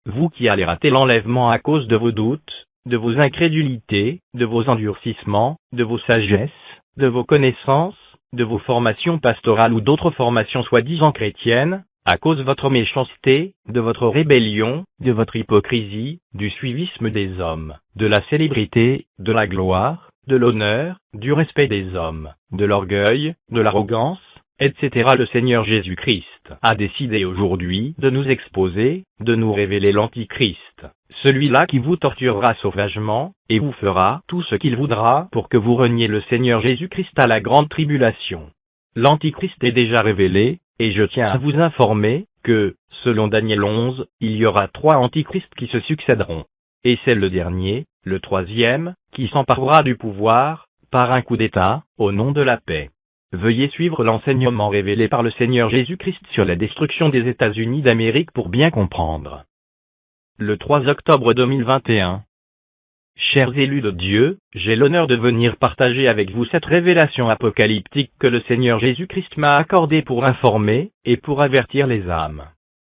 vous qui allez rater l'enlèvement à cause de vos doutes, de vos incrédulités, de vos endurcissements, de vos sagesses, de vos connaissances, de vos formations pastorales ou d'autres formations soi-disant chrétiennes, à cause de votre méchanceté, de votre rébellion, de votre hypocrisie, du suivisme des hommes, de la célébrité, de la gloire, de l'honneur, du respect des hommes, de l'orgueil, de l'arrogance, etc. Le Seigneur Jésus-Christ a décidé aujourd'hui de nous exposer, de nous révéler l'Antichrist, celui-là qui vous torturera sauvagement, et vous fera tout ce qu'il voudra pour que vous reniez le Seigneur Jésus-Christ à la grande tribulation. L'Antichrist est déjà révélé, et je tiens à vous informer que, selon Daniel 11, il y aura 3 antichrists qui se succéderont. Et c'est le dernier, le 3e, qui s'emparera du pouvoir, par un coup d'État, au nom de la paix. Veuillez suivre l'enseignement révélé par le Seigneur Jésus-Christ sur la destruction des États-Unis d'Amérique pour bien comprendre. Le 3 octobre 2021. Chers élus de Dieu, j'ai l'honneur de venir partager avec vous cette révélation apocalyptique que le Seigneur Jésus-Christ m'a accordée pour informer et pour avertir les âmes.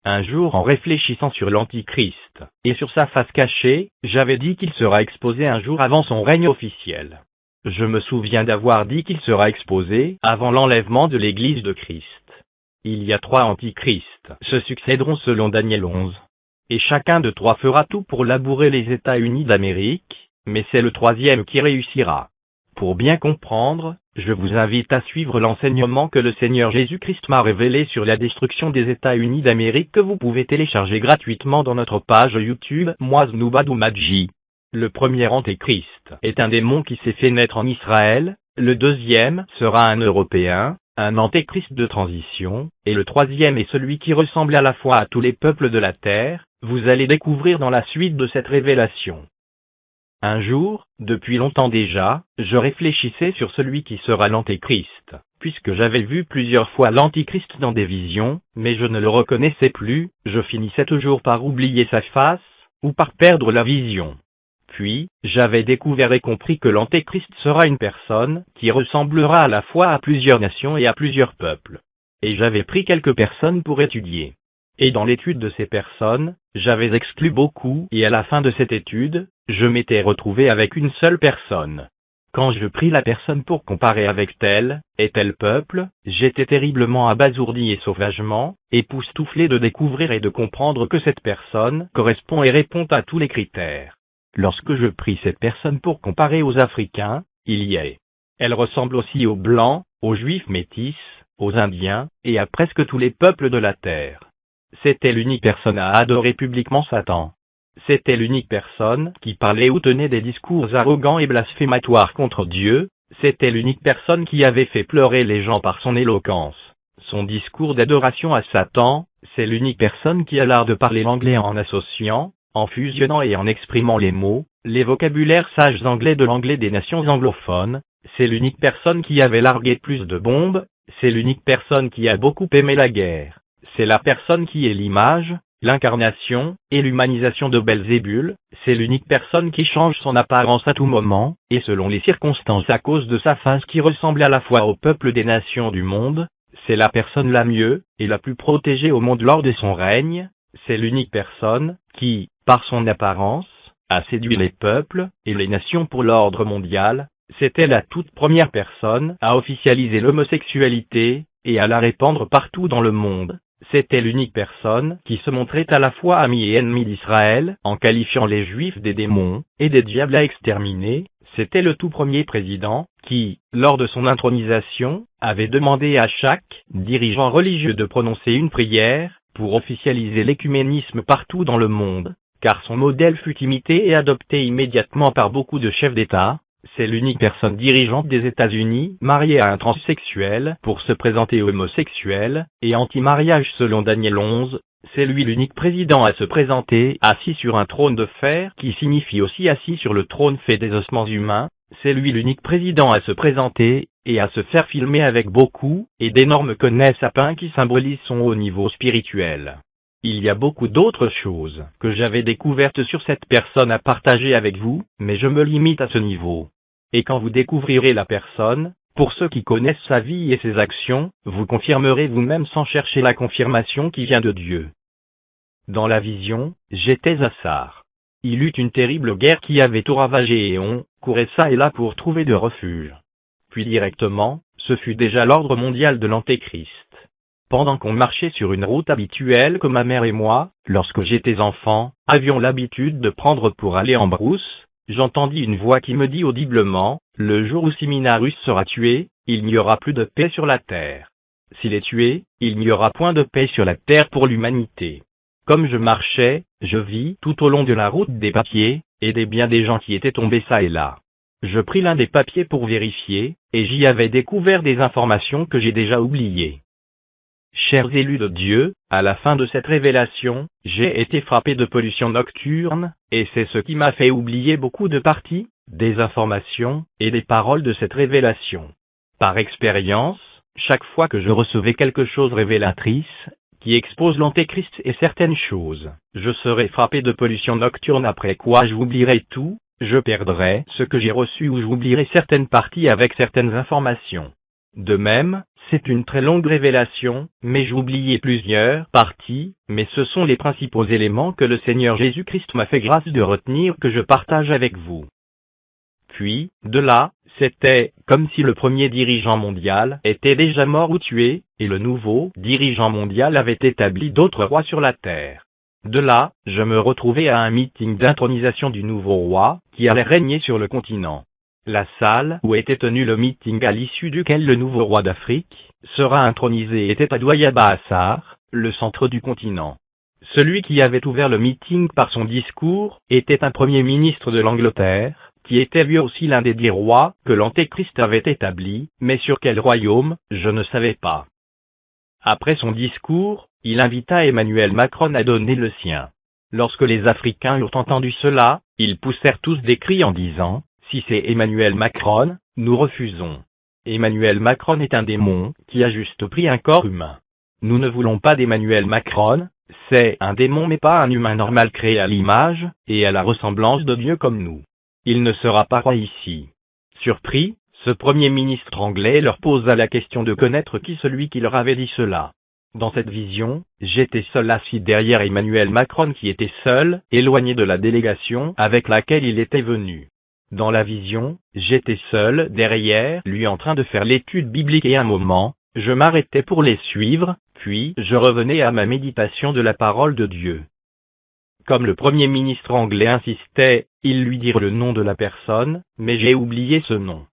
Un jour, en réfléchissant sur l'Antichrist et sur sa face cachée, j'avais dit qu'il sera exposé un jour avant son règne officiel. Je me souviens d'avoir dit qu'il sera exposé avant l'enlèvement de l'Église de Christ. Il y a 3 antichrists se succéderont selon Daniel 11. Et chacun de 3 fera tout pour labourer les États-Unis d'Amérique, mais c'est le 3e qui réussira. Pour bien comprendre, je vous invite à suivre l'enseignement que le Seigneur Jésus-Christ m'a révélé sur la destruction des États-Unis d'Amérique que vous pouvez télécharger gratuitement dans notre page YouTube Moaznubadoumadji. Le premier antéchrist est un démon qui s'est fait naître en Israël, le 2e sera un Européen, un antéchrist de transition, et le 3e est celui qui ressemble à la fois à tous les peuples de la terre. Vous allez découvrir dans la suite de cette révélation. Un jour, depuis longtemps déjà, je réfléchissais sur celui qui sera l'Antéchrist, puisque j'avais vu plusieurs fois l'Antichrist dans des visions, mais je ne le reconnaissais plus, je finissais toujours par oublier sa face, ou par perdre la vision. Puis, j'avais découvert et compris que l'Antéchrist sera une personne qui ressemblera à la fois à plusieurs nations et à plusieurs peuples. Et j'avais pris quelques personnes pour étudier. Et dans l'étude de ces personnes, j'avais exclu beaucoup, et à la fin de cette étude, je m'étais retrouvé avec une seule personne. Quand je pris la personne pour comparer avec tel et tel peuple, j'étais terriblement abasourdi et sauvagement, époustouflé de découvrir et de comprendre que cette personne correspond et répond à tous les critères. Lorsque je pris cette personne pour comparer aux Africains, il y est. Elle ressemble aussi aux Blancs, aux Juifs métis, aux Indiens, et à presque tous les peuples de la terre. C'était l'unique personne à adorer publiquement Satan. C'était l'unique personne qui parlait ou tenait des discours arrogants et blasphématoires contre Dieu. C'était l'unique personne qui avait fait pleurer les gens par son éloquence. Son discours d'adoration à Satan, c'est l'unique personne qui a l'art de parler l'anglais en associant, en fusionnant et en exprimant les mots, les vocabulaires sages anglais de l'anglais des nations anglophones. C'est l'unique personne qui avait largué plus de bombes. C'est l'unique personne qui a beaucoup aimé la guerre. C'est la personne qui est l'image, l'incarnation et l'humanisation de Belzébul. C'est l'unique personne qui change son apparence à tout moment, et selon les circonstances à cause de sa face qui ressemble à la fois au peuple des nations du monde. C'est la personne la mieux et la plus protégée au monde lors de son règne. C'est l'unique personne qui, par son apparence, a séduit les peuples et les nations pour l'ordre mondial. C'était la toute première personne à officialiser l'homosexualité et à la répandre partout dans le monde. C'était l'unique personne qui se montrait à la fois ami et ennemi d'Israël, en qualifiant les Juifs des démons et des diables à exterminer. C'était le tout premier président qui, lors de son intronisation, avait demandé à chaque dirigeant religieux de prononcer une prière pour officialiser l'écuménisme partout dans le monde, car son modèle fut imité et adopté immédiatement par beaucoup de chefs d'État. C'est l'unique personne dirigeante des États-Unis mariée à un transsexuel pour se présenter homosexuel et anti-mariage selon Daniel 11. C'est lui l'unique président à se présenter assis sur un trône de fer qui signifie aussi assis sur le trône fait des ossements humains. C'est lui l'unique président à se présenter et à se faire filmer avec beaucoup et d'énormes connaissances sapins qui symbolisent son haut niveau spirituel. Il y a beaucoup d'autres choses que j'avais découvertes sur cette personne à partager avec vous, mais je me limite à ce niveau. Et quand vous découvrirez la personne, pour ceux qui connaissent sa vie et ses actions, vous confirmerez vous-même sans chercher la confirmation qui vient de Dieu. Dans la vision, j'étais à Sardes. Il eut une terrible guerre qui avait tout ravagé et on courait çà et là pour trouver de refuge. Puis directement, ce fut déjà l'ordre mondial de l'Antéchrist. Pendant qu'on marchait sur une route habituelle que ma mère et moi, lorsque j'étais enfant, avions l'habitude de prendre pour aller en brousse, j'entendis une voix qui me dit audiblement, « Le jour où Siminarus sera tué, il n'y aura plus de paix sur la terre. S'il est tué, il n'y aura point de paix sur la terre pour l'humanité. » Comme je marchais, je vis tout au long de la route des papiers, et bien des gens qui étaient tombés çà et là. Je pris l'un des papiers pour vérifier, et j'y avais découvert des informations que j'ai déjà oubliées. Chers élus de Dieu, à la fin de cette révélation, j'ai été frappé de pollution nocturne, et c'est ce qui m'a fait oublier beaucoup de parties, des informations, et des paroles de cette révélation. Par expérience, chaque fois que je recevais quelque chose révélatrice, qui expose l'Antéchrist et certaines choses, je serai frappé de pollution nocturne après quoi j'oublierai tout, je perdrai ce que j'ai reçu ou j'oublierai certaines parties avec certaines informations. De même, c'est une très longue révélation, mais j'oubliais plusieurs parties, mais ce sont les principaux éléments que le Seigneur Jésus-Christ m'a fait grâce de retenir que je partage avec vous. Puis, de là, c'était comme si le premier dirigeant mondial était déjà mort ou tué, et le nouveau dirigeant mondial avait établi d'autres rois sur la terre. De là, je me retrouvais à un meeting d'intronisation du nouveau roi, qui allait régner sur le continent. La salle où était tenu le meeting à l'issue duquel le nouveau roi d'Afrique sera intronisé était à Douayaba-Assar, le centre du continent. Celui qui avait ouvert le meeting par son discours était un premier ministre de l'Angleterre, qui était lui aussi l'un des 10 rois que l'Antéchrist avait établi, mais sur quel royaume, je ne savais pas. Après son discours, il invita Emmanuel Macron à donner le sien. Lorsque les Africains eurent entendu cela, ils poussèrent tous des cris en disant, « Si c'est Emmanuel Macron, nous refusons. Emmanuel Macron est un démon qui a juste pris un corps humain. Nous ne voulons pas d'Emmanuel Macron, c'est un démon mais pas un humain normal créé à l'image et à la ressemblance de Dieu comme nous. Il ne sera pas roi ici. » Surpris, ce premier ministre anglais leur posa la question de connaître qui celui qui leur avait dit cela. Dans cette vision, j'étais seul assis derrière Emmanuel Macron qui était seul, éloigné de la délégation avec laquelle il était venu. Dans la vision, j'étais seul derrière lui en train de faire l'étude biblique et un moment, je m'arrêtais pour les suivre, puis je revenais à ma méditation de la parole de Dieu. Comme le premier ministre anglais insistait, ils lui dirent le nom de la personne, mais j'ai oublié ce nom.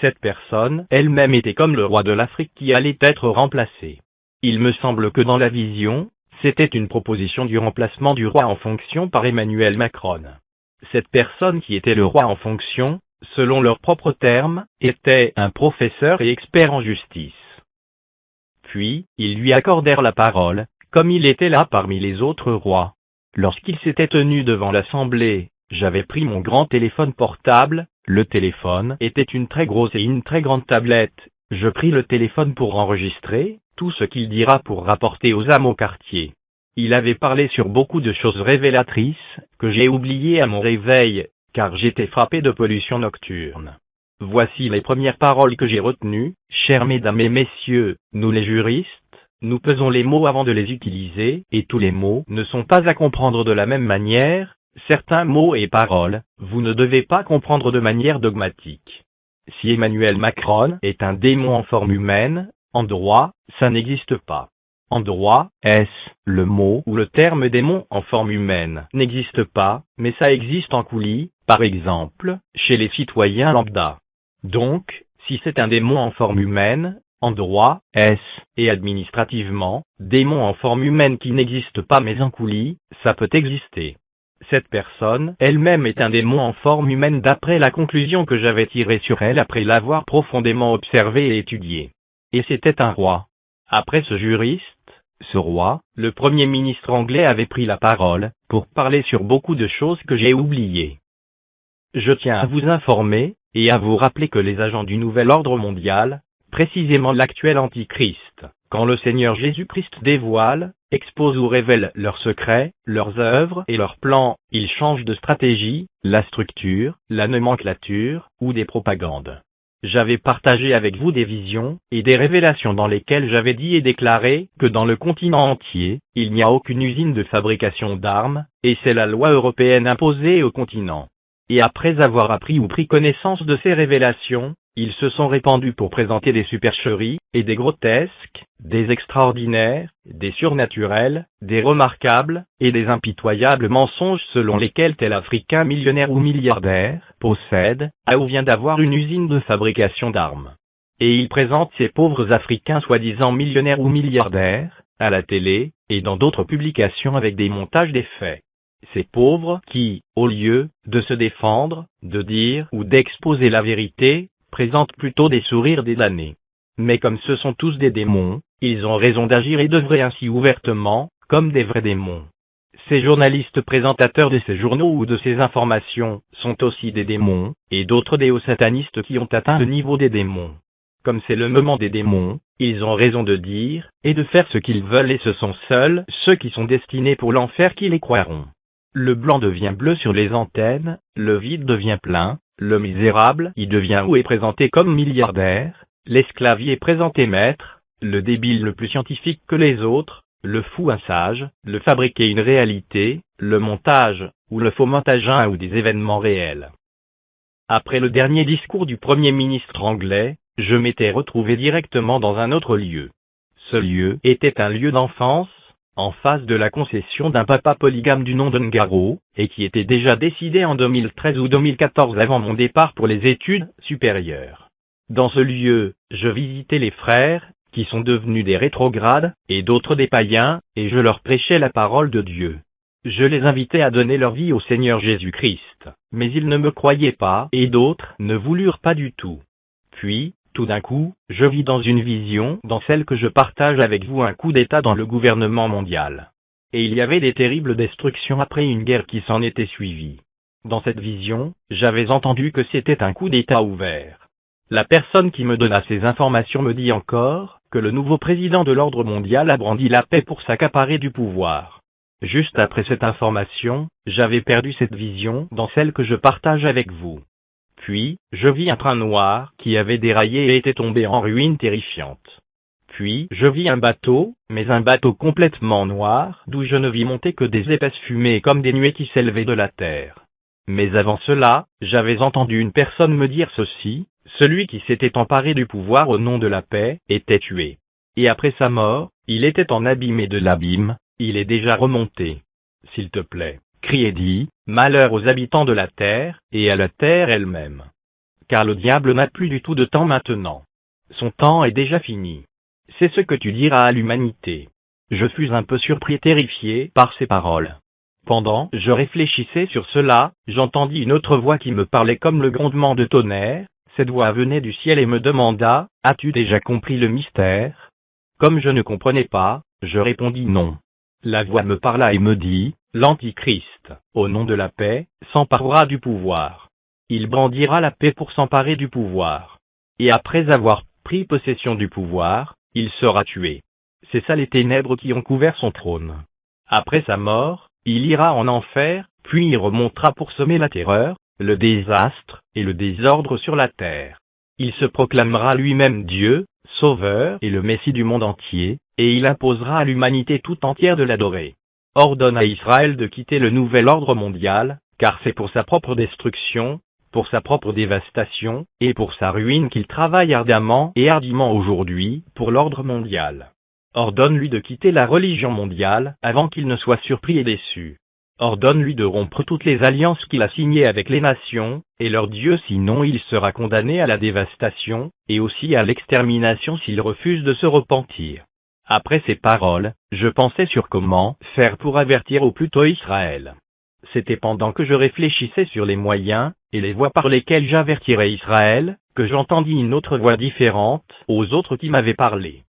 Cette personne elle-même était comme le roi de l'Afrique qui allait être remplacé. Il me semble que dans la vision, c'était une proposition du remplacement du roi en fonction par Emmanuel Macron. Cette personne qui était le roi en fonction, selon leurs propres termes, était un professeur et expert en justice. Puis, ils lui accordèrent la parole, comme il était là parmi les autres rois. Lorsqu'il s'était tenu devant l'assemblée, j'avais pris mon grand téléphone portable, le téléphone était une très grosse et une très grande tablette, je pris le téléphone pour enregistrer tout ce qu'il dira pour rapporter aux âmes au quartier. Il avait parlé sur beaucoup de choses révélatrices, que j'ai oubliées à mon réveil, car j'étais frappé de pollution nocturne. Voici les premières paroles que j'ai retenues, chers mesdames et messieurs, nous les juristes, nous pesons les mots avant de les utiliser, et tous les mots ne sont pas à comprendre de la même manière, certains mots et paroles, vous ne devez pas comprendre de manière dogmatique. Si Emmanuel Macron est un démon en forme humaine, en droit, ça n'existe pas. En droit, le mot ou le terme démon en forme humaine n'existe pas, mais ça existe en coulis, par exemple, chez les citoyens lambda. Donc, si c'est un démon en forme humaine, en droit, et administrativement, démon en forme humaine qui n'existe pas mais en coulis, ça peut exister. Cette personne elle-même est un démon en forme humaine d'après la conclusion que j'avais tirée sur elle après l'avoir profondément observé et étudié. Et c'était un roi. Après ce juriste, ce roi, le premier ministre anglais avait pris la parole, pour parler sur beaucoup de choses que j'ai oubliées. Je tiens à vous informer, et à vous rappeler que les agents du nouvel ordre mondial, précisément l'actuel Antichrist, quand le Seigneur Jésus-Christ dévoile, expose ou révèle leurs secrets, leurs œuvres et leurs plans, ils changent de stratégie, la structure, la nomenclature, ou des propagandes. j'avais partagé avec vous des visions et des révélations dans lesquelles j'avais dit et déclaré que dans le continent entier, il n'y a aucune usine de fabrication d'armes, et c'est la loi européenne imposée au continent. Et après avoir appris ou pris connaissance de ces révélations, ils se sont répandus pour présenter des supercheries, et des grotesques, des extraordinaires, des surnaturels, des remarquables, et des impitoyables mensonges selon lesquels tel Africain millionnaire ou milliardaire, possède, a ou vient d'avoir une usine de fabrication d'armes. Et ils présentent ces pauvres Africains soi-disant millionnaires ou milliardaires, à la télé, et dans d'autres publications avec des montages des faits. Ces pauvres qui, au lieu de se défendre, de dire ou d'exposer la vérité, présentent plutôt des sourires des damnés. Mais comme ce sont tous des démons, ils ont raison d'agir et d'œuvrer ainsi ouvertement, comme des vrais démons. Ces journalistes présentateurs de ces journaux ou de ces informations sont aussi des démons, et d'autres des hauts satanistes qui ont atteint le niveau des démons. Comme c'est le moment des démons, ils ont raison de dire et de faire ce qu'ils veulent et ce sont seuls ceux qui sont destinés pour l'enfer qui les croiront. Le blanc devient bleu sur les antennes, le vide devient plein, le misérable y devient ou est présenté comme milliardaire, l'esclave y est présenté maître, le débile le plus scientifique que les autres, le fou un sage, le fabriqué une réalité, le montage, ou le faux montage un ou des événements réels. Après le dernier discours du Premier ministre anglais, je m'étais retrouvé directement dans un autre lieu. Ce lieu était un lieu d'enfance, en face de la concession d'un papa polygame du nom de Ngaro, et qui était déjà décidé en 2013 ou 2014 avant mon départ pour les études supérieures. Dans ce lieu, je visitais les frères, qui sont devenus des rétrogrades, et d'autres des païens, et je leur prêchais la parole de Dieu. Je les invitais à donner leur vie au Seigneur Jésus-Christ, mais ils ne me croyaient pas, et d'autres ne voulurent pas du tout. Puis, tout d'un coup, je vis dans une vision, dans celle que je partage avec vous, un coup d'État dans le gouvernement mondial. Et il y avait des terribles destructions après une guerre qui s'en était suivie. Dans cette vision, j'avais entendu que c'était un coup d'État ouvert. La personne qui me donna ces informations me dit encore que le nouveau président de l'ordre mondial a brandi la paix pour s'accaparer du pouvoir. Juste après cette information, j'avais perdu cette vision dans celle que je partage avec vous. Puis, je vis un train noir qui avait déraillé et était tombé en ruine terrifiante. Puis, je vis un bateau, mais un bateau complètement noir, d'où je ne vis monter que des épaisses fumées comme des nuées qui s'élevaient de la terre. Mais avant cela, j'avais entendu une personne me dire ceci: celui qui s'était emparé du pouvoir au nom de la paix était tué. Et après sa mort, il était en abîme et de l'abîme, il est déjà remonté. S'il te plaît, crie et dis, malheur aux habitants de la terre, et à la terre elle-même. Car le diable n'a plus du tout de temps maintenant. Son temps est déjà fini. C'est ce que tu diras à l'humanité. Je fus un peu surpris et terrifié par ces paroles. Pendant que je réfléchissais sur cela, j'entendis une autre voix qui me parlait comme le grondement de tonnerre. Cette voix venait du ciel et me demanda: as-tu déjà compris le mystère? Comme je ne comprenais pas, je répondis non. La voix me parla et me dit: l'Antichrist, au nom de la paix, s'emparera du pouvoir. Il brandira la paix pour s'emparer du pouvoir. Et après avoir pris possession du pouvoir, il sera tué. C'est ça les ténèbres qui ont couvert son trône. Après sa mort, il ira en enfer, puis il remontera pour semer la terreur, le désastre et le désordre sur la terre. Il se proclamera lui-même Dieu, Sauveur et le Messie du monde entier, et il imposera à l'humanité tout entière de l'adorer. Ordonne à Israël de quitter le nouvel ordre mondial, car c'est pour sa propre destruction, pour sa propre dévastation, et pour sa ruine qu'il travaille ardemment et hardiment aujourd'hui, pour l'ordre mondial. Ordonne-lui de quitter la religion mondiale, avant qu'il ne soit surpris et déçu. Ordonne-lui de rompre toutes les alliances qu'il a signées avec les nations, et leurs dieux, sinon il sera condamné à la dévastation, et aussi à l'extermination s'il refuse de se repentir. Après ces paroles, je pensais sur comment faire pour avertir au plus tôt Israël. C'était pendant que je réfléchissais sur les moyens et les voies par lesquelles j'avertirais Israël, que j'entendis une autre voix différente aux autres qui m'avaient parlé.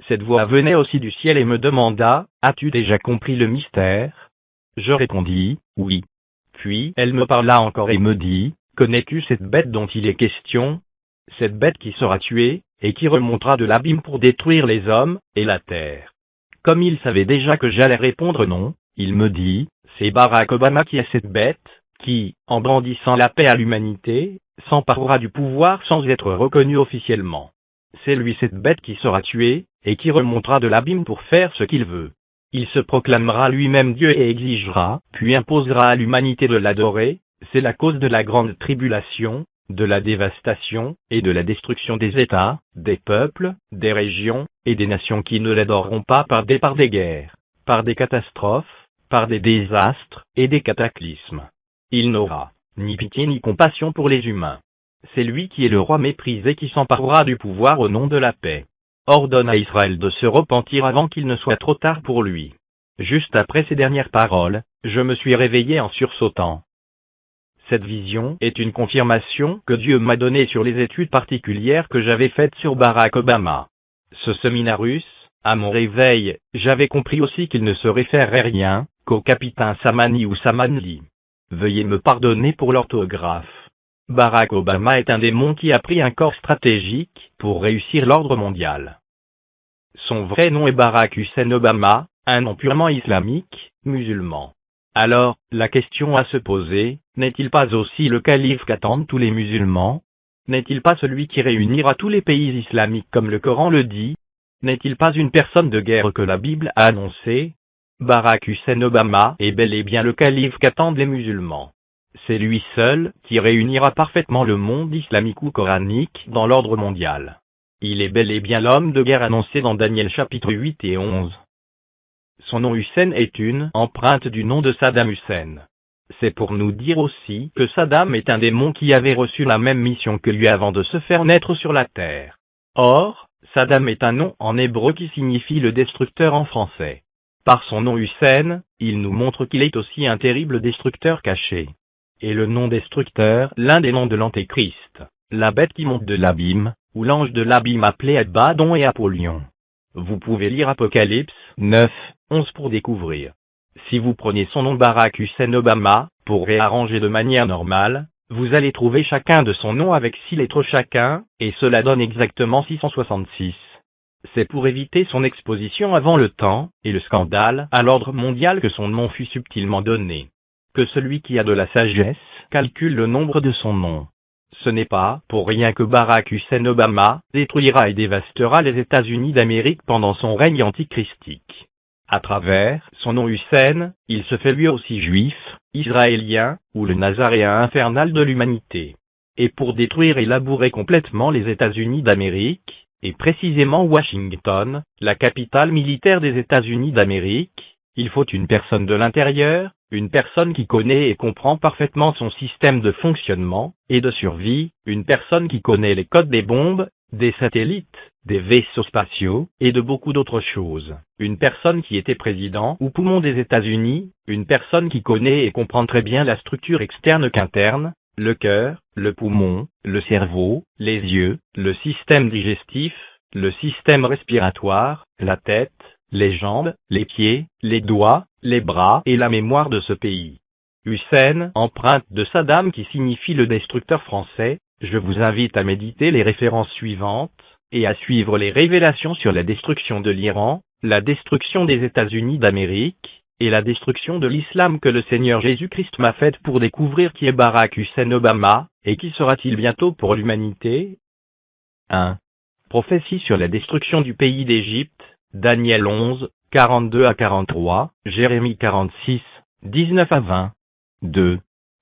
Cette voix venait aussi du ciel et me demanda: as-tu déjà compris le mystère? Je répondis: oui. Puis elle me parla encore et me dit: connais-tu cette bête dont il est question? Cette bête qui sera tuée, et qui remontera de l'abîme pour détruire les hommes et la terre. Comme il savait déjà que j'allais répondre non, il me dit: c'est Barack Obama qui est cette bête, qui, en brandissant la paix à l'humanité, s'emparera du pouvoir sans être reconnu officiellement. C'est lui cette bête qui sera tuée, et qui remontera de l'abîme pour faire ce qu'il veut. Il se proclamera lui-même Dieu et exigera, puis imposera à l'humanité de l'adorer. C'est la cause de la grande tribulation, de la dévastation, et de la destruction des États, des peuples, des régions, et des nations qui ne l'adoreront pas par des guerres, par des catastrophes, par des désastres, et des cataclysmes. Il n'aura ni pitié ni compassion pour les humains. C'est lui qui est le roi méprisé qui s'emparera du pouvoir au nom de la paix. Ordonne à Israël de se repentir avant qu'il ne soit trop tard pour lui. Juste après ces dernières paroles, je me suis réveillé en sursautant. Cette vision est une confirmation que Dieu m'a donnée sur les études particulières que j'avais faites sur Barack Obama. Ce séminarus, à mon réveil, j'avais compris aussi qu'il ne se référait rien qu'au capitaine Samani ou Samanli. Veuillez me pardonner pour l'orthographe. Barack Obama est un démon qui a pris un corps stratégique pour réussir l'ordre mondial. Son vrai nom est Barack Hussein Obama, un nom purement islamique, musulman. Alors, la question à se poser, n'est-il pas aussi le calife qu'attendent tous les musulmans? N'est-il pas celui qui réunira tous les pays islamiques comme le Coran le dit? N'est-il pas une personne de guerre que la Bible a annoncée? Barack Hussein Obama est bel et bien le calife qu'attendent les musulmans. C'est lui seul qui réunira parfaitement le monde islamique ou coranique dans l'ordre mondial. Il est bel et bien l'homme de guerre annoncé dans Daniel chapitre 8 et 11. Son nom Hussein est une empreinte du nom de Saddam Hussein. C'est pour nous dire aussi que Saddam est un démon qui avait reçu la même mission que lui avant de se faire naître sur la terre. Or, Saddam est un nom en hébreu qui signifie le destructeur en français. Par son nom Hussein, il nous montre qu'il est aussi un terrible destructeur caché. Et le nom destructeur, l'un des noms de l'Antéchrist, la bête qui monte de l'abîme, ou l'ange de l'abîme appelé Abaddon et Apollyon. Vous pouvez lire Apocalypse 9, 11 pour découvrir. Si vous prenez son nom Barack Hussein Obama, pour réarranger de manière normale, vous allez trouver chacun de son nom avec 6 lettres chacun, et cela donne exactement 666. C'est pour éviter son exposition avant le temps, et le scandale à l'ordre mondial que son nom fut subtilement donné. Que celui qui a de la sagesse calcule le nombre de son nom. Ce n'est pas pour rien que Barack Hussein Obama détruira et dévastera les États-Unis d'Amérique pendant son règne antichristique. À travers son nom Hussein, il se fait lui aussi juif, israélien, ou le nazaréen infernal de l'humanité. Et pour détruire et labourer complètement les États-Unis d'Amérique, et précisément Washington, la capitale militaire des États-Unis d'Amérique, il faut une personne de l'intérieur, une personne qui connaît et comprend parfaitement son système de fonctionnement et de survie, une personne qui connaît les codes des bombes, des satellites, des vaisseaux spatiaux, et de beaucoup d'autres choses. Une personne qui était président ou poumon des États-Unis, une personne qui connaît et comprend très bien la structure externe qu'interne, le cœur, le poumon, le cerveau, les yeux, le système digestif, le système respiratoire, la tête, les jambes, les pieds, les doigts, les bras et la mémoire de ce pays. Hussein, empreinte de Saddam qui signifie le destructeur français, je vous invite à méditer les références suivantes, et à suivre les révélations sur la destruction de l'Iran, la destruction des États-Unis d'Amérique, et la destruction de l'islam que le Seigneur Jésus-Christ m'a faite pour découvrir qui est Barack Hussein Obama, et qui sera-t-il bientôt pour l'humanité. 1. Prophétie sur la destruction du pays d'Égypte, Daniel 11, 42 à 43, Jérémie 46, 19 à 20. 2.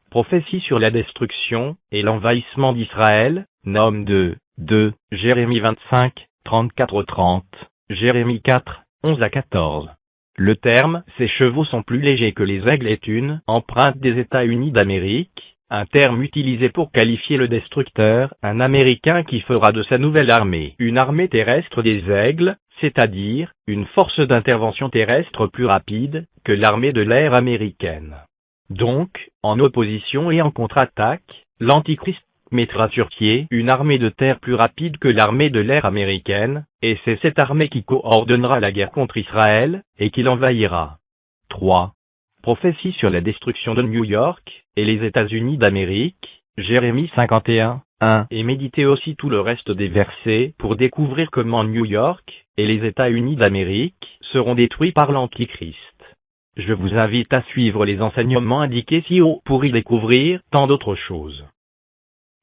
Prophétie sur la destruction et l'envahissement d'Israël, Nahum 2, Jérémie 25, 34-30, Jérémie 4, 11 à 14. Le terme « ces chevaux sont plus légers que les aigles » est une empreinte des États-Unis d'Amérique, un terme utilisé pour qualifier le destructeur, un Américain qui fera de sa nouvelle armée une armée terrestre des aigles, c'est-à-dire une force d'intervention terrestre plus rapide que l'armée de l'air américaine. Donc, en opposition et en contre-attaque, l'Antichrist mettra sur pied une armée de terre plus rapide que l'armée de l'air américaine, et c'est cette armée qui coordonnera la guerre contre Israël, et qui l'envahira. 3. Prophétie sur la destruction de New York, et les États-Unis d'Amérique, Jérémie 51, 1. Et méditez aussi tout le reste des versets pour découvrir comment New York, et les États-Unis d'Amérique, seront détruits par l'Antichrist. Je vous invite à suivre les enseignements indiqués ci-haut pour y découvrir tant d'autres choses.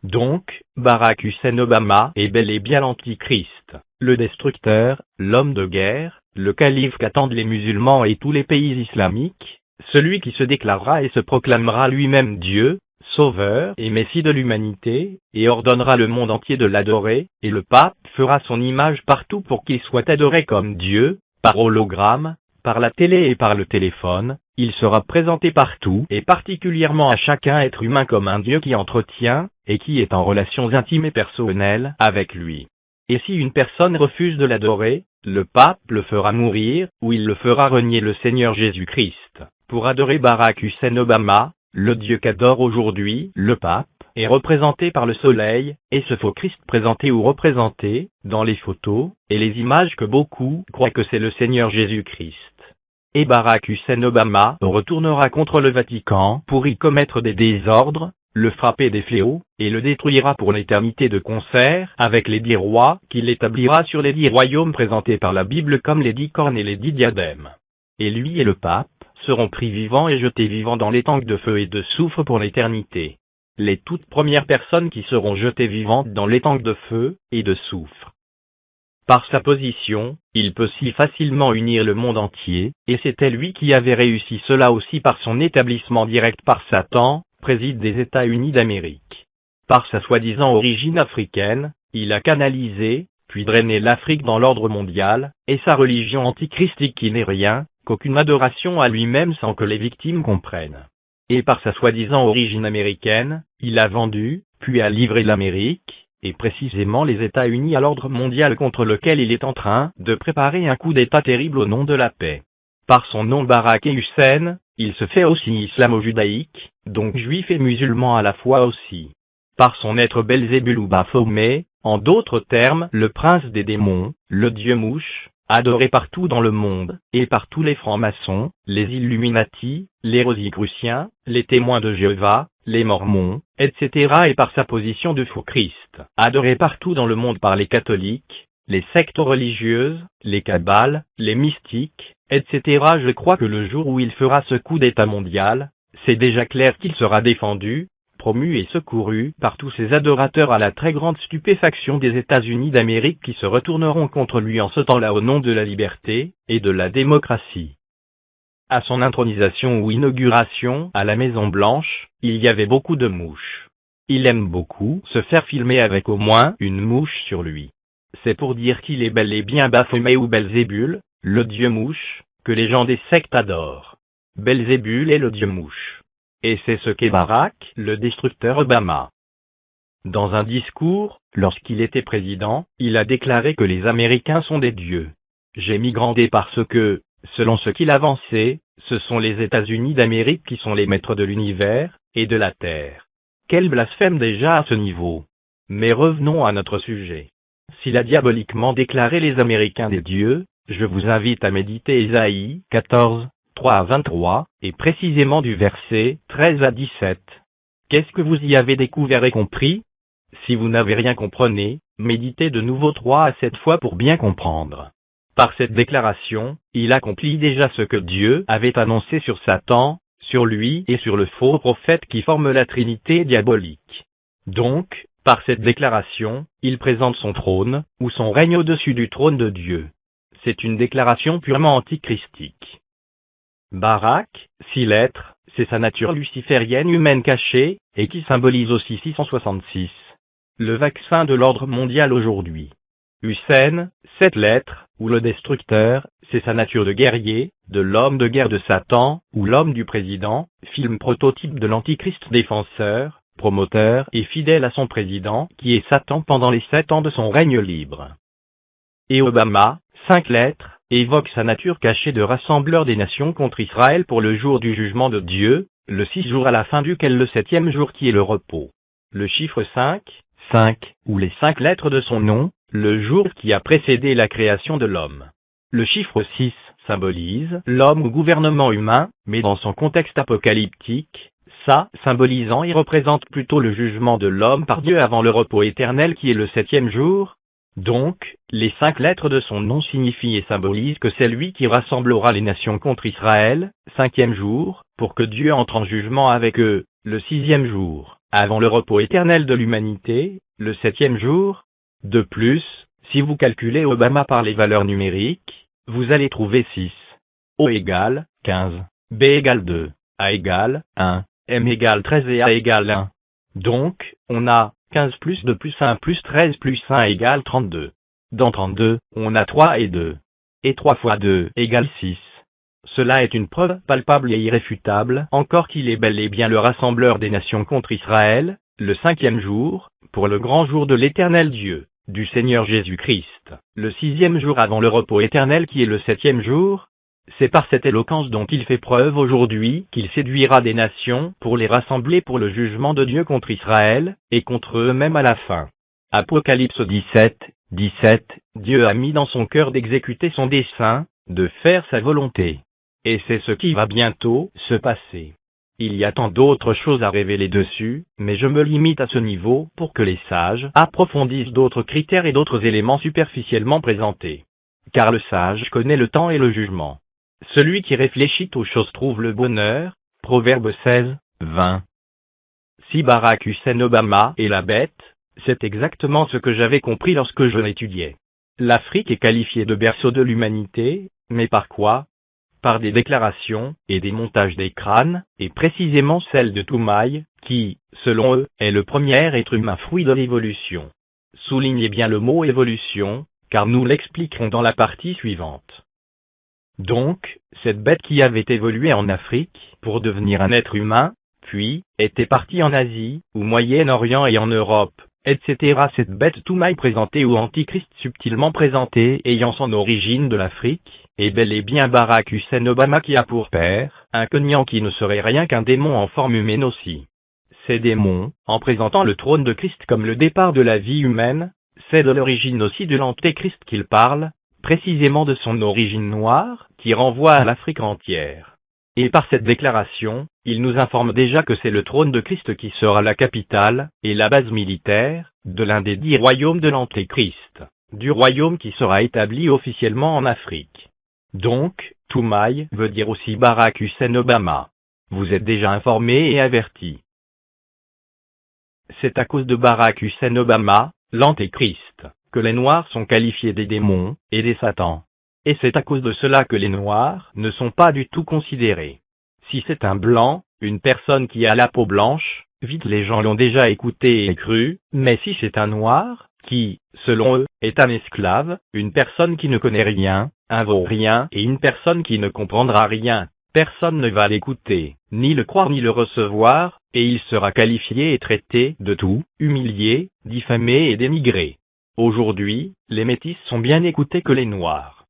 Donc, Barack Hussein Obama est bel et bien l'Antichrist, le destructeur, l'homme de guerre, le calife qu'attendent les musulmans et tous les pays islamiques, celui qui se déclarera et se proclamera lui-même Dieu, Sauveur et Messie de l'humanité, et ordonnera le monde entier de l'adorer, et le pape fera son image partout pour qu'il soit adoré comme Dieu, par hologramme, par la télé et par le téléphone. Il sera présenté partout et particulièrement à chacun être humain comme un Dieu qui entretient, et qui est en relations intimes et personnelles avec lui. Et si une personne refuse de l'adorer, le pape le fera mourir, ou il le fera renier le Seigneur Jésus-Christ. Pour adorer Barack Hussein Obama, le Dieu qu'adore aujourd'hui le pape est représenté par le soleil, et ce faux Christ présenté ou représenté, dans les photos, et les images que beaucoup croient que c'est le Seigneur Jésus-Christ. Et Barack Hussein Obama retournera contre le Vatican pour y commettre des désordres, le frapper des fléaux, et le détruira pour l'éternité de concert avec les 10 rois qu'il établira sur les 10 royaumes présentés par la Bible comme les 10 cornes et les 10 diadèmes. Et lui et le pape seront pris vivants et jetés vivants dans les tanks de feu et de soufre pour l'éternité. Les toutes premières personnes qui seront jetées vivantes dans les tanks de feu et de soufre. Par sa position, il peut si facilement unir le monde entier, et c'était lui qui avait réussi cela aussi par son établissement direct par Satan, président des États-Unis d'Amérique. Par sa soi-disant origine africaine, il a canalisé, puis drainé l'Afrique dans l'ordre mondial, et sa religion antichristique qui n'est rien, qu'aucune adoration à lui-même sans que les victimes comprennent. Et par sa soi-disant origine américaine, il a vendu, puis a livré l'Amérique, et précisément les États-Unis à l'ordre mondial contre lequel il est en train de préparer un coup d'État terrible au nom de la paix. Par son nom Barack et Hussein, il se fait aussi islamo-judaïque, donc juif et musulman à la fois aussi. Par son être Belzébul ou Baphomet, en d'autres termes le prince des démons, le dieu mouche, adoré partout dans le monde, et par tous les francs-maçons, les Illuminati, les Rosicruciens, les témoins de Jéhovah, les Mormons, etc. et par sa position de faux Christ, adoré partout dans le monde par les catholiques, les sectes religieuses, les kabbales, les mystiques, etc. Je crois que le jour où il fera ce coup d'État mondial, c'est déjà clair qu'il sera défendu, promu et secouru par tous ces adorateurs à la très grande stupéfaction des États-Unis d'Amérique qui se retourneront contre lui en ce temps-là au nom de la liberté et de la démocratie. À son intronisation ou inauguration à la Maison-Blanche, il y avait beaucoup de mouches. Il aime beaucoup se faire filmer avec au moins une mouche sur lui. C'est pour dire qu'il est bel et bien Baphomet ou Belzébul, le dieu mouche, que les gens des sectes adorent. Belzébul est le dieu mouche. Et c'est ce qu'est Barack, le destructeur Obama. Dans un discours, lorsqu'il était président, il a déclaré que les Américains sont des dieux. J'ai migrandé parce que, selon ce qu'il avançait, ce sont les États-Unis d'Amérique qui sont les maîtres de l'univers et de la Terre. Quel blasphème déjà à ce niveau. Mais revenons à notre sujet. S'il a diaboliquement déclaré les Américains des dieux, je vous invite à méditer Ésaïe 14, 3 à 23, et précisément du verset 13 à 17. Qu'est-ce que vous y avez découvert et compris? Si vous n'avez rien compris, méditez de nouveau 3 à 7 fois pour bien comprendre. Par cette déclaration, il accomplit déjà ce que Dieu avait annoncé sur Satan, sur lui et sur le faux prophète qui forment la Trinité diabolique. Donc, par cette déclaration, il présente son trône, ou son règne au-dessus du trône de Dieu. C'est une déclaration purement antichristique. Barack, 6 lettres, c'est sa nature luciférienne humaine cachée, et qui symbolise aussi 666. Le vaccin de l'ordre mondial aujourd'hui. Hussein, 7 lettres, ou le destructeur, c'est sa nature de guerrier, de l'homme de guerre de Satan, ou l'homme du président, film prototype de l'antichrist défenseur, promoteur et fidèle à son président, qui est Satan pendant les 7 ans de son règne libre. Et Obama, 5 lettres, évoque sa nature cachée de rassembleur des nations contre Israël pour le jour du jugement de Dieu, le 6 jours à la fin duquel le 7e jour qui est le repos. Le chiffre 5, ou les 5 lettres de son nom, le jour qui a précédé la création de l'homme. Le chiffre 6 symbolise l'homme ou gouvernement humain, mais dans son contexte apocalyptique, ça symbolisant et représente plutôt le jugement de l'homme par Dieu avant le repos éternel qui est le 7e jour. Donc, les 5 lettres de son nom signifient et symbolisent que c'est lui qui rassemblera les nations contre Israël, 5e jour, pour que Dieu entre en jugement avec eux, le 6e jour. avant le repos éternel de l'humanité, le 7e jour. De plus, si vous calculez Obama par les valeurs numériques, vous allez trouver 6. O égale 15, B égale 2, A égale 1, M égale 13 et A égale 1. Donc, on a 15 plus 2 plus 1 plus 13 plus 1 égale 32. Dans 32, on a 3 et 2. Et 3 fois 2 égale 6. Cela est une preuve palpable et irréfutable encore qu'il est bel et bien le rassembleur des nations contre Israël, le 5e jour, pour le grand jour de l'Éternel Dieu, du Seigneur Jésus-Christ, le 6e jour avant le repos éternel qui est le 7e jour. C'est par cette éloquence dont il fait preuve aujourd'hui qu'il séduira des nations pour les rassembler pour le jugement de Dieu contre Israël, et contre eux-mêmes à la fin. Apocalypse 17, 17, Dieu a mis dans son cœur d'exécuter son dessein, de faire sa volonté. Et c'est ce qui va bientôt se passer. Il y a tant d'autres choses à révéler dessus, mais je me limite à ce niveau pour que les sages approfondissent d'autres critères et d'autres éléments superficiellement présentés. Car le sage connaît le temps et le jugement. Celui qui réfléchit aux choses trouve le bonheur. Proverbe 16, 20. Si Barack Hussein Obama est la bête, c'est exactement ce que j'avais compris lorsque je l'étudiais. L'Afrique est qualifiée de berceau de l'humanité, mais par quoi? Par des déclarations et des montages des crânes, et précisément celle de Toumaï, qui, selon eux, est le premier être humain fruit de l'évolution. Soulignez bien le mot évolution, car nous l'expliquerons dans la partie suivante. Donc, cette bête qui avait évolué en Afrique, pour devenir un être humain, puis, était partie en Asie, au Moyen-Orient et en Europe, etc. Cette bête Toumaï présentée ou Antichrist subtilement présentée ayant son origine de l'Afrique, est bel et bien Barack Hussein Obama qui a pour père, un cognant qui ne serait rien qu'un démon en forme humaine aussi. Ces démons, en présentant le trône de Christ comme le départ de la vie humaine, c'est de l'origine aussi de l'Antéchrist qu'il parle, précisément de son origine noire, qui renvoie à l'Afrique entière. Et par cette déclaration, il nous informe déjà que c'est le trône de Christ qui sera la capitale, et la base militaire, de l'un des 10 royaumes de l'Antéchrist, du royaume qui sera établi officiellement en Afrique. Donc, Toumaï veut dire aussi Barack Hussein Obama. Vous êtes déjà informés et avertis. C'est à cause de Barack Hussein Obama, l'Antéchrist, que les Noirs sont qualifiés des démons, et des satans. Et c'est à cause de cela que les Noirs ne sont pas du tout considérés. Si c'est un blanc, une personne qui a la peau blanche, vite les gens l'ont déjà écouté et cru, mais si c'est un Noir, qui, selon eux, est un esclave, une personne qui ne connaît rien, un vaurien et une personne qui ne comprendra rien, personne ne va l'écouter, ni le croire ni le recevoir, et il sera qualifié et traité de tout, humilié, diffamé et dénigré. Aujourd'hui, les métis sont bien écoutés que les Noirs.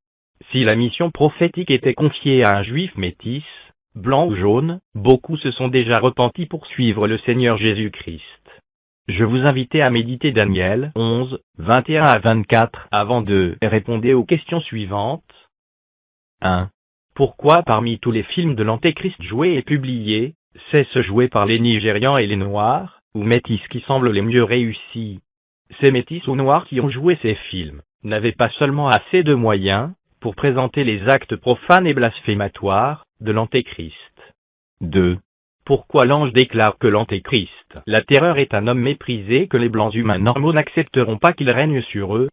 Si la mission prophétique était confiée à un juif métis, blanc ou jaune, beaucoup se sont déjà repentis pour suivre le Seigneur Jésus-Christ. Je vous invite à méditer Daniel 11, 21 à 24 avant de répondre aux questions suivantes. 1. Pourquoi parmi tous les films de l'Antéchrist joués et publiés, c'est ce joué par les Nigérians et les Noirs, ou métis qui semblent les mieux réussis? Ces métis ou Noirs qui ont joué ces films n'avaient pas seulement assez de moyens pour présenter les actes profanes et blasphématoires de l'Antéchrist. 2. Pourquoi l'ange déclare que l'Antéchrist, la terreur, est un homme méprisé que les blancs humains normaux n'accepteront pas qu'il règne sur eux?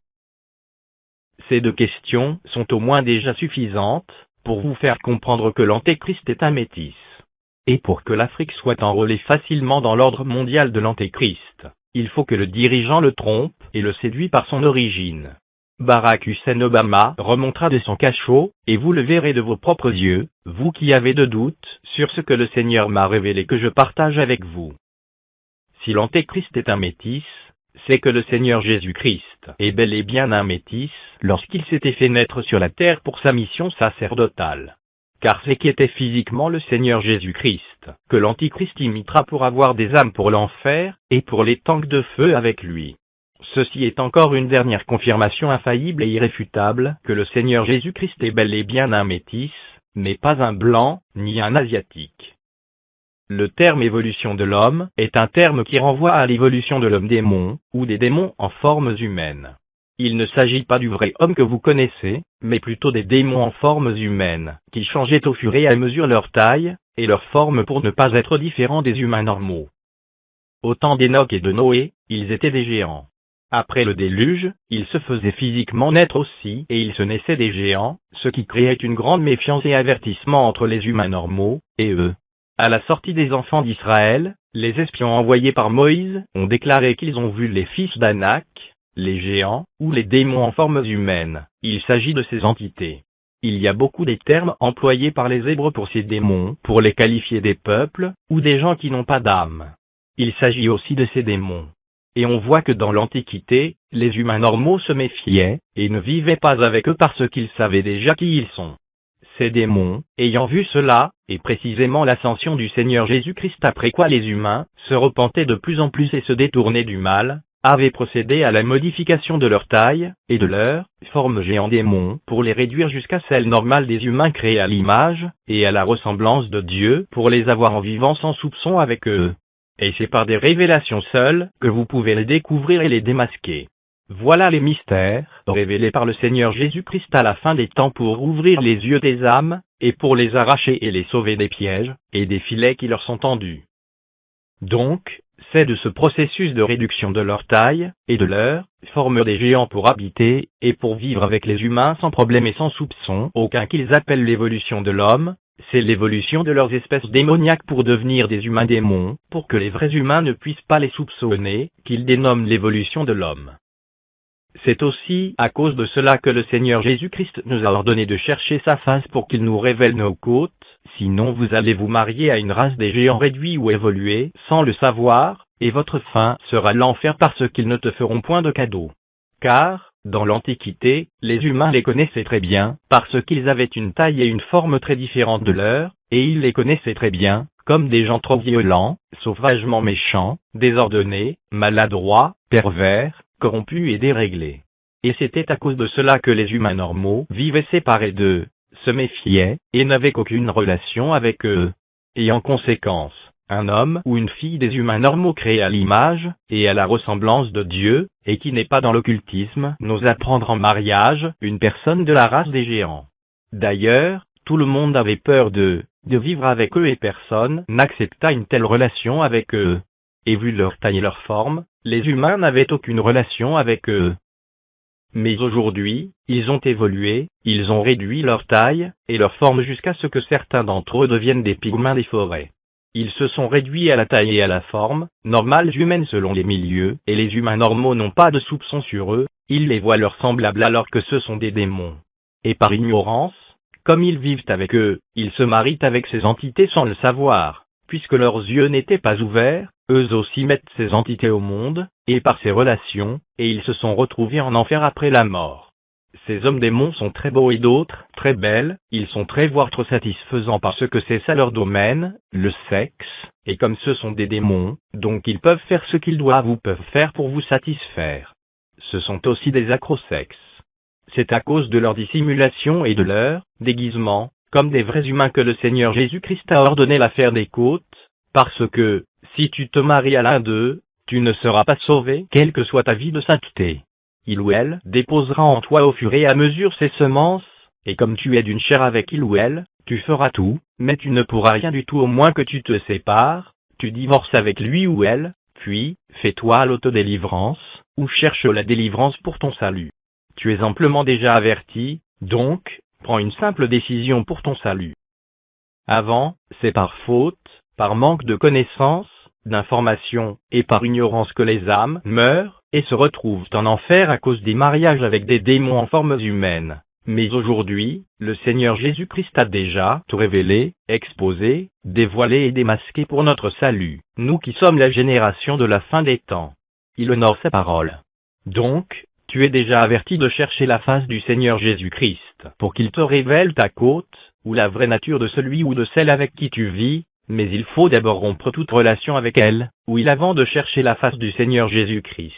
Ces 2 questions sont au moins déjà suffisantes pour vous faire comprendre que l'Antéchrist est un métis. Et pour que l'Afrique soit enrôlée facilement dans l'ordre mondial de l'Antéchrist, il faut que le dirigeant le trompe et le séduit par son origine. Barack Hussein Obama remontera de son cachot, et vous le verrez de vos propres yeux, vous qui avez de doutes sur ce que le Seigneur m'a révélé que je partage avec vous. Si l'Antéchrist est un métis, c'est que le Seigneur Jésus-Christ est bel et bien un métis lorsqu'il s'était fait naître sur la terre pour sa mission sacerdotale. Car c'est qui était physiquement le Seigneur Jésus-Christ, que l'Antichrist imitera pour avoir des âmes pour l'enfer, et pour les tanks de feu avec lui. Ceci est encore une dernière confirmation infaillible et irréfutable que le Seigneur Jésus-Christ est bel et bien un métis, mais pas un blanc, ni un asiatique. Le terme évolution de l'homme est un terme qui renvoie à l'évolution de l'homme-démon, ou des démons en formes humaines. Il ne s'agit pas du vrai homme que vous connaissez, mais plutôt des démons en formes humaines, qui changeaient au fur et à mesure leur taille et leur forme pour ne pas être différents des humains normaux. Au temps d'Enoch et de Noé, ils étaient des géants. Après le déluge, ils se faisaient physiquement naître aussi et ils se naissaient des géants, ce qui créait une grande méfiance et avertissement entre les humains normaux et eux. À la sortie des enfants d'Israël, les espions envoyés par Moïse ont déclaré qu'ils ont vu les fils d'Anak, les géants, ou les démons en forme humaine. Il s'agit de ces entités. Il y a beaucoup des termes employés par les Hébreux pour ces démons, pour les qualifier des peuples, ou des gens qui n'ont pas d'âme. Il s'agit aussi de ces démons. Et on voit que dans l'Antiquité, les humains normaux se méfiaient, et ne vivaient pas avec eux parce qu'ils savaient déjà qui ils sont. Ces démons, ayant vu cela, et précisément l'ascension du Seigneur Jésus-Christ après quoi les humains se repentaient de plus en plus et se détournaient du mal, avaient procédé à la modification de leur taille, et de leur forme géant démons, pour les réduire jusqu'à celle normale des humains créés à l'image, et à la ressemblance de Dieu, pour les avoir en vivant sans soupçon avec eux. Et c'est par des révélations seules que vous pouvez les découvrir et les démasquer. Voilà les mystères révélés par le Seigneur Jésus-Christ à la fin des temps pour ouvrir les yeux des âmes, et pour les arracher et les sauver des pièges, et des filets qui leur sont tendus. Donc, c'est de ce processus de réduction de leur taille, et de leur forme des géants pour habiter, et pour vivre avec les humains sans problème et sans soupçon aucun qu'ils appellent l'évolution de l'homme, c'est l'évolution de leurs espèces démoniaques pour devenir des humains démons, pour que les vrais humains ne puissent pas les soupçonner, qu'ils dénomment l'évolution de l'homme. C'est aussi à cause de cela que le Seigneur Jésus-Christ nous a ordonné de chercher sa face pour qu'il nous révèle nos côtes, sinon vous allez vous marier à une race des géants réduits ou évolués, sans le savoir, et votre fin sera l'enfer parce qu'ils ne te feront point de cadeau. Car, dans l'Antiquité, les humains les connaissaient très bien, parce qu'ils avaient une taille et une forme très différentes de leur, et ils les connaissaient très bien, comme des gens trop violents, sauvagement méchants, désordonnés, maladroits, pervers, corrompus et déréglés. Et c'était à cause de cela que les humains normaux vivaient séparés d'eux, se méfiaient, et n'avaient qu'aucune relation avec eux. Et en conséquence, un homme ou une fille des humains normaux créés à l'image et à la ressemblance de Dieu, et qui n'est pas dans l'occultisme, n'osa prendre en mariage une personne de la race des géants. D'ailleurs, tout le monde avait peur de vivre avec eux et personne n'accepta une telle relation avec eux. Et vu leur taille et leur forme, les humains n'avaient aucune relation avec eux. Mais aujourd'hui, ils ont évolué, ils ont réduit leur taille et leur forme jusqu'à ce que certains d'entre eux deviennent des pygmées des forêts. Ils se sont réduits à la taille et à la forme normales humaines selon les milieux, et les humains normaux n'ont pas de soupçon sur eux, ils les voient leurs semblables alors que ce sont des démons. Et par ignorance, comme ils vivent avec eux, ils se marient avec ces entités sans le savoir, puisque leurs yeux n'étaient pas ouverts, eux aussi mettent ces entités au monde, et par ces relations, et ils se sont retrouvés en enfer après la mort. Ces hommes démons sont très beaux et d'autres, très belles, ils sont très voire trop satisfaisants parce que c'est ça leur domaine, le sexe, et comme ce sont des démons, donc ils peuvent faire ce qu'ils doivent ou peuvent faire pour vous satisfaire. Ce sont aussi des accrosexes. C'est à cause de leur dissimulation et de leur déguisement, comme des vrais humains que le Seigneur Jésus-Christ a ordonné l'affaire des côtes, parce que, si tu te maries à l'un d'eux, tu ne seras pas sauvé, quelle que soit ta vie de sainteté. Il ou elle déposera en toi au fur et à mesure ses semences, et comme tu es d'une chair avec il ou elle, tu feras tout, mais tu ne pourras rien du tout au moins que tu te sépares, tu divorces avec lui ou elle, puis, fais-toi l'autodélivrance, ou cherche la délivrance pour ton salut. Tu es amplement déjà averti, donc, prends une simple décision pour ton salut. Avant, c'est par faute, par manque de connaissances, d'informations, et par ignorance que les âmes meurent, et se retrouvent en enfer à cause des mariages avec des démons en formes humaines. Mais aujourd'hui, le Seigneur Jésus-Christ a déjà tout révélé, exposé, dévoilé et démasqué pour notre salut, nous qui sommes la génération de la fin des temps. Il honore sa parole. Donc, tu es déjà averti de chercher la face du Seigneur Jésus-Christ, pour qu'il te révèle ta côte, ou la vraie nature de celui ou de celle avec qui tu vis, mais il faut d'abord rompre toute relation avec elle, ou il avant de chercher la face du Seigneur Jésus-Christ.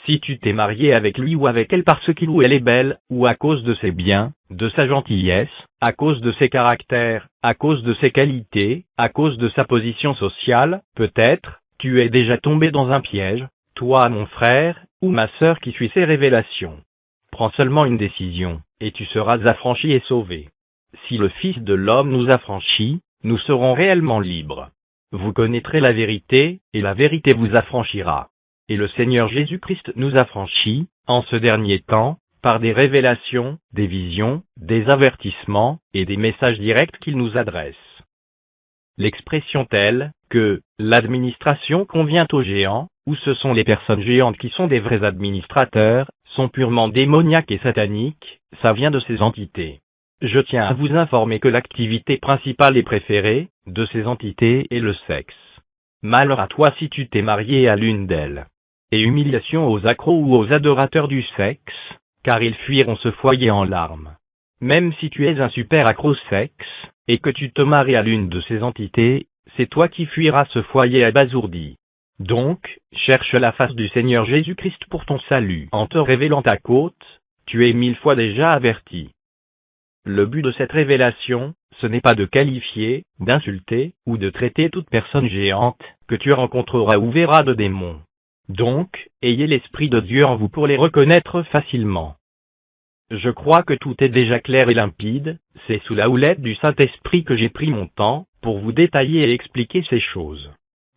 Si tu t'es marié avec lui ou avec elle parce qu'il ou elle est belle, ou à cause de ses biens, de sa gentillesse, à cause de ses caractères, à cause de ses qualités, à cause de sa position sociale, peut-être, tu es déjà tombé dans un piège, toi mon frère, ou ma sœur qui suis ces révélations. Prends seulement une décision, et tu seras affranchi et sauvé. Si le Fils de l'homme nous affranchit, nous serons réellement libres. Vous connaîtrez la vérité, et la vérité vous affranchira. Et le Seigneur Jésus-Christ nous affranchit, en ce dernier temps, par des révélations, des visions, des avertissements, et des messages directs qu'il nous adresse. L'expression telle que « l'administration convient aux géants » ou « ce sont les personnes géantes qui sont des vrais administrateurs » sont purement démoniaques et sataniques, ça vient de ces entités. Je tiens à vous informer que l'activité principale et préférée de ces entités est le sexe. Malheur à toi si tu t'es marié à l'une d'elles. Et humiliation aux accros ou aux adorateurs du sexe, car ils fuiront ce foyer en larmes. Même si tu es un super accro sexe, et que tu te maries à l'une de ces entités, c'est toi qui fuiras ce foyer abasourdi. Donc, cherche la face du Seigneur Jésus-Christ pour ton salut. En te révélant ta côte, tu es 1000 fois déjà averti. Le but de cette révélation, ce n'est pas de qualifier, d'insulter, ou de traiter toute personne géante, que tu rencontreras ou verras de démons. Donc, ayez l'Esprit de Dieu en vous pour les reconnaître facilement. Je crois que tout est déjà clair et limpide, c'est sous la houlette du Saint-Esprit que j'ai pris mon temps, pour vous détailler et expliquer ces choses.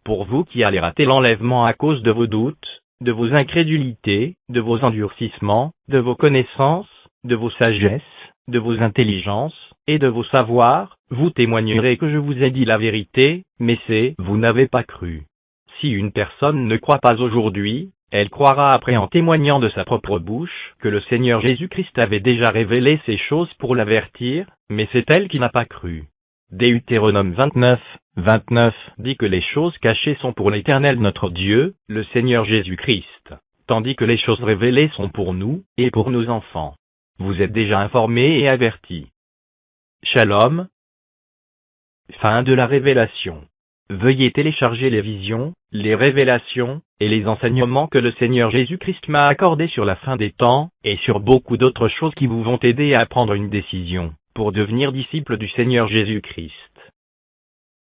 Pour vous qui allez rater l'enlèvement à cause de vos doutes, de vos incrédulités, de vos endurcissements, de vos connaissances, de vos sagesses, de vos intelligences, et de vos savoirs, vous témoignerez que je vous ai dit la vérité, mais vous n'avez pas cru. Si une personne ne croit pas aujourd'hui, elle croira après en témoignant de sa propre bouche que le Seigneur Jésus-Christ avait déjà révélé ces choses pour l'avertir, mais c'est elle qui n'a pas cru. Deutéronome 29, 29 dit que les choses cachées sont pour l'Éternel notre Dieu, le Seigneur Jésus-Christ, tandis que les choses révélées sont pour nous, et pour nos enfants. Vous êtes déjà informés et avertis. Shalom. Fin de la révélation. Veuillez télécharger les visions, les révélations, et les enseignements que le Seigneur Jésus-Christ m'a accordés sur la fin des temps, et sur beaucoup d'autres choses qui vous vont aider à prendre une décision, pour devenir disciple du Seigneur Jésus-Christ.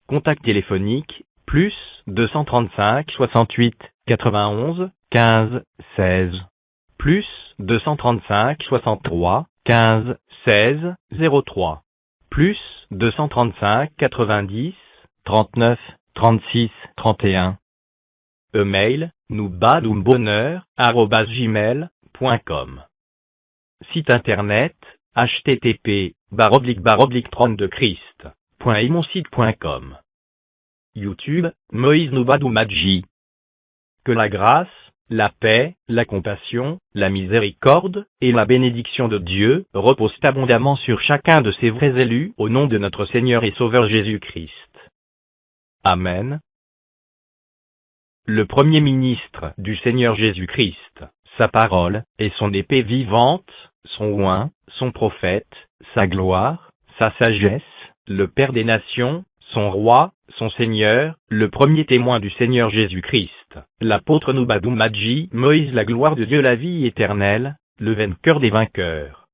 Contact téléphonique, plus 235 68 91 15 16. Plus 235 63 15 16 03. Plus 235 90 39 36 31. Email, noubadoumebonheur@gmail.com. Site internet, http://32christ.imonsite.com. YouTube, Moïse Noubadoumadji. Que la grâce, la paix, la compassion, la miséricorde, et la bénédiction de Dieu reposent abondamment sur chacun de ces vrais élus au nom de notre Seigneur et Sauveur Jésus-Christ. Amen. Le premier ministre du Seigneur Jésus-Christ, sa parole, et son épée vivante, son oint, son prophète, sa gloire, sa sagesse, le Père des nations, son roi, son Seigneur, le premier témoin du Seigneur Jésus-Christ, l'apôtre Noubadoumadji, Moïse la gloire de Dieu la vie éternelle, le vainqueur des vainqueurs.